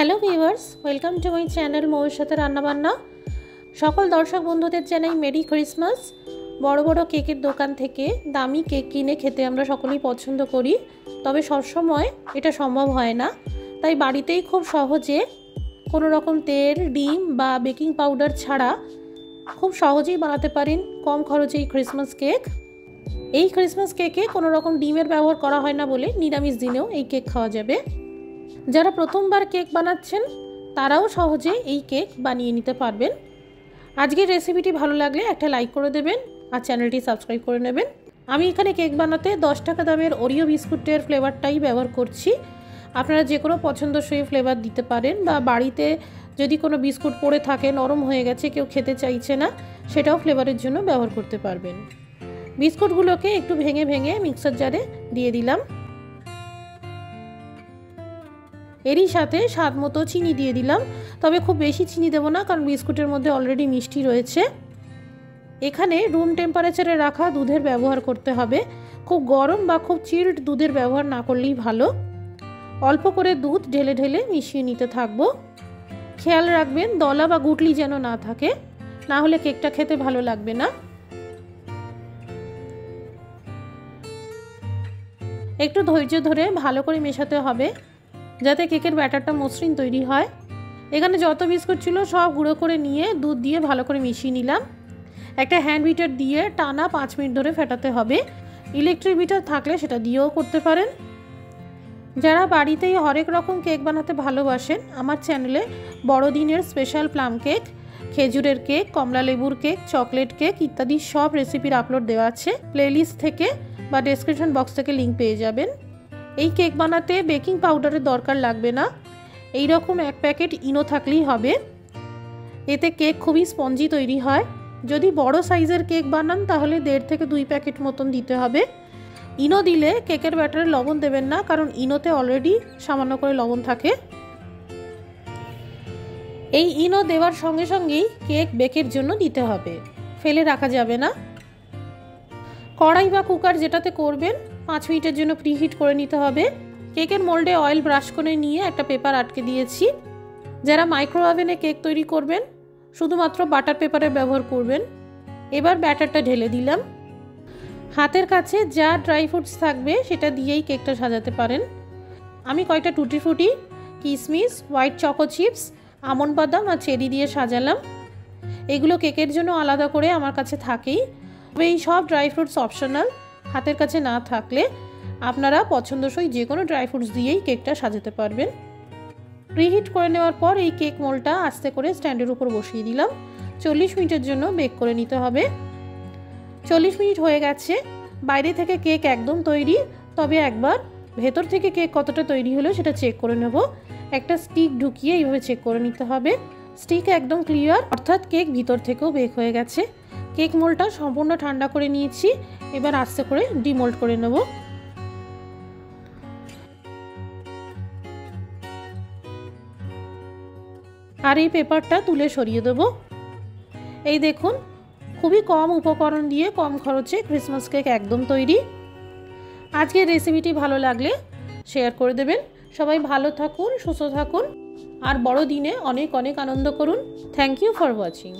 Hello viewers, welcome to my channel মৌয়ের সাথে রান্নাবান্না। সকল দর্শক বন্ধুদের জানাই মেরি ক্রিসমাস। বড় বড় কেকের দোকান থেকে দামি কেক কিনে খেতে আমরা সকলেই পছন্দ করি, তবে সবসময় এটা সম্ভব হয় না। তাই বাড়িতেই খুব সহজে কোনো রকম তেল, ডিম বা বেকিং পাউডার ছাড়া খুব সহজেই বানাতে পারেন কম খরচে এই ক্রিসমাস কেক। এই ক্রিসমাস কেকে কোনো রকম ডিমের ব্যবহার করা হয় না বলে নিরামিষ দিনেও এই কেক খাওয়া যাবে। যারা প্রথমবার কেক বানাচ্ছেন তারাও সহজে এই কেক বানিয়ে নিতে পারবেন। আজকের রেসিপিটি ভালো লাগলে একটা লাইক করে দেবেন আর চ্যানেলটি সাবস্ক্রাইব করে নেবেন। আমি এখানে কেক বানাতে 10 টাকা দামের ওরিও বিস্কুটের ফ্লেভারটাই ব্যবহার করছি। আপনারা যে কোনো পছন্দসই ফ্লেভার দিতে পারেন, বা বাড়িতে যদি কোনো বিস্কুট পড়ে থাকে নরম হয়ে গেছে কেউ খেতে চাইছে না, সেটাও ফ্লেভারের জন্য ব্যবহার করতে পারবেন। বিস্কুটগুলোকে একটু ভেঙে ভেঙে মিক্সার জারে দিয়ে দিলাম। এরই সাথে স্বাদ মতো চিনি দিয়ে দিলাম, তবে খুব বেশি চিনি দেবো না, কারণ বিস্কুটের মধ্যে অলরেডি মিষ্টি রয়েছে। এখানে রুম টেম্পারেচারে রাখা দুধের ব্যবহার করতে হবে। খুব গরম বা খুব চিল্ড দুধের ব্যবহার না করলেই ভালো। অল্প করে দুধ ঢেলে ঢেলে মিশিয়ে নিতে থাকবো। খেয়াল রাখবেন দলা বা গুটলি যেন না থাকে, না হলে কেকটা খেতে ভালো লাগবে না। একটু ধৈর্য ধরে ভালো করে মেশাতে হবে যাতে কেকের ব্যাটারটা মসৃণ তৈরি হয়। এখানে যত বিস্কুট ছিল সব গুঁড়ো করে নিয়ে দুধ দিয়ে ভালো করে মিশিয়ে নিলাম। একটা হ্যান্ড বিটার দিয়ে টানা 5 মিনিট ধরে ফেটাতে হবে। ইলেকট্রিক বিটার থাকলে সেটা দিয়েও করতে পারেন। যারা বাড়িতেই হরেক রকম কেক বানাতে ভালোবাসেন, আমার চ্যানেলে বড়দিনের স্পেশাল প্লাম কেক, খেজুরের কেক, কমলা লেবুর কেক, চকলেট কেক ইত্যাদি সব রেসিপির আপলোড দেওয়া আছে। প্লেলিস্ট থেকে বা ডেসক্রিপশন বক্স থেকে লিঙ্ক পেয়ে যাবেন। এই কেক বানাতে বেকিং পাউডারের দরকার লাগবে না, এই রকম 1 প্যাকেট ইনো থাকলেই হবে। এতে কেক খুবই স্পঞ্জি তৈরি হয়। যদি বড় সাইজের কেক বানান তাহলে 1.5 থেকে 2 প্যাকেট মতন দিতে হবে। ইনো দিলে কেকের ব্যাটারে লবণ দেবেন না, কারণ ইনোতে অলরেডি সামান্য করে লবণ থাকে। এই ইনো দেওয়ার সঙ্গে সঙ্গেই কেক বেকের জন্য দিতে হবে, ফেলে রাখা যাবে না। কড়াই বা কুকার যেটাতে করবেন 5 মিনিটের জন্য প্রিহিট করে নিতে হবে। কেকের মোল্ডে অয়েল ব্রাশ করে নিয়ে একটা পেপার আটকে দিয়েছি। যারা মাইক্রো ওভেনে কেক তৈরি করবেন শুধুমাত্র বাটার পেপারের ব্যবহার করবেন। এবার ব্যাটারটা ঢেলে দিলাম। হাতের কাছে যা ড্রাই ফ্রুটস থাকবে সেটা দিয়েই কেকটা সাজাতে পারেন। আমি কয়টা টুটি ফ্রুটি, কিশমিশ, হোয়াইট চকো চিপস, আমন্ড বাদাম আর চেরি দিয়ে সাজালাম। এগুলো কেকের জন্য আলাদা করে আমার কাছে থাকেই, তবে এই সব ড্রাই ফ্রুটস অপশনাল। হাতের কাছে না থাকলে আপনারা পছন্দসই যে কোনো ড্রাই ফ্রুটস দিয়েই কেকটা সাজাতে পারবেন। প্রিহিট করে নেওয়ার পর এই কেক মোল্ডটা আস্তে করে স্ট্যান্ডের উপর বসিয়ে দিলাম। 40 মিনিটের জন্য বেক করে নিতে হবে। 40 মিনিট হয়ে গেছে। বাইরে থেকে কেক একদম তৈরি, তবে একবার ভেতর থেকে কেক কতটা তৈরি হলো সেটা চেক করে নেব। একটা স্টিক ঢুকিয়ে এইভাবে চেক করে নিতে হবে। স্টিক একদম ক্লিয়ার, অর্থাৎ কেক ভিতর থেকেও বেক হয়ে গেছে। কেক মোল্ডটা সম্পূর্ণ ঠান্ডা করে নিয়েছি। এবার আস্তে করে ডিমোল্ড করে নেব। আর এই পেপারটা তুলে সরিয়ে দেব। এই দেখুন, খুবই কম উপকরণ দিয়ে কম খরচে ক্রিসমাস কেক একদম তৈরি। আজকের রেসিপিটি ভালো লাগলে শেয়ার করে দেবেন। সবাই ভালো থাকুন, সুস্থ থাকুন আর বড়দিনে অনেক অনেক আনন্দ করুন। Thank you for watching.